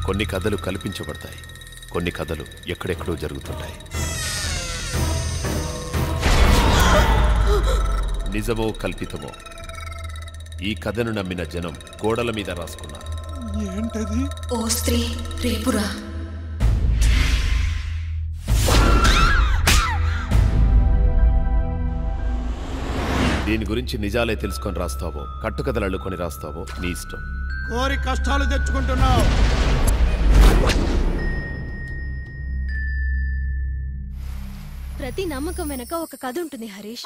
కొన్ని కథలు కల్పించబడతాయి, కొన్ని కథలు ఎక్కడెక్కడో జరుగుతుంటాయి. నిజమో కల్పితమో ఈ కథను నమ్మిన జనం గోడల మీద రాసుకున్నారు. ఏంటది? ఓ స్త్రీ రేపురా. దీని గురించి నిజాలే తెలుసుకొని రాస్తావో, కట్టుకథలు అల్లుకొని రాస్తావో నీ ఇష్టం. కోరి కష్టాలు తెచ్చుకుంటున్నావు. ప్రతి నమ్మకం వెనక ఒక కథ ఉంటుంది హరీష్.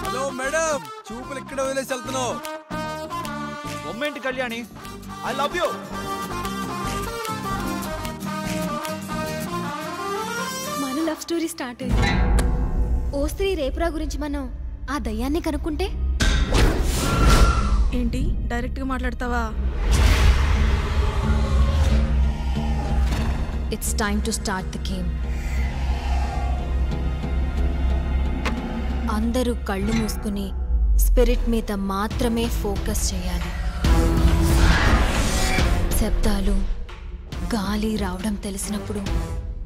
హలో మేడం, చూపులు ఇక్కడ వదిలేసి వెళ్తున్నావు. Moment Kalyani, I love you. మన లవ్ స్టోరీ స్టార్ట్ అయింది. ఓ స్త్రీ రేపురా గురించి మనం ఆ దయ్యాన్ని కనుక్కుంటే. ఏంటి డైరెక్ట్ గా మాట్లాడతావా? It's time to start the game. అందరూ కళ్ళు మూసుకుని స్పిరిట్ మీద మాత్రమే ఫోకస్ చేయాలి. శబ్దాలు, గాలి రావడం తెలిసినప్పుడు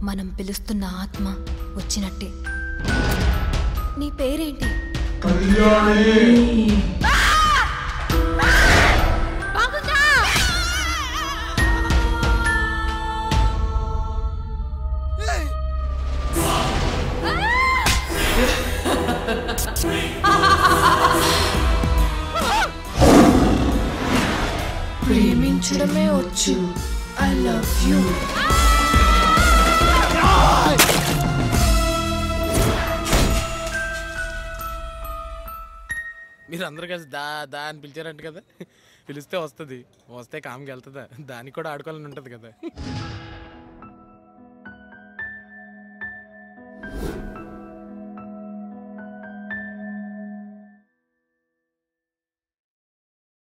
మనం పిలుస్తున్న ఆత్మ వచ్చినట్టే. నీ పేరేంటి? ప్రేమించడమే వచ్చు. I love you. మీరు అందరూ కలిసి దా దా అని పిలిచారంట కదా. పిలిస్తే వస్తుంది, వస్తే కామ్కి వెళ్తుందా? దానికి కూడా ఆడుకోవాలని ఉంటుంది కదా.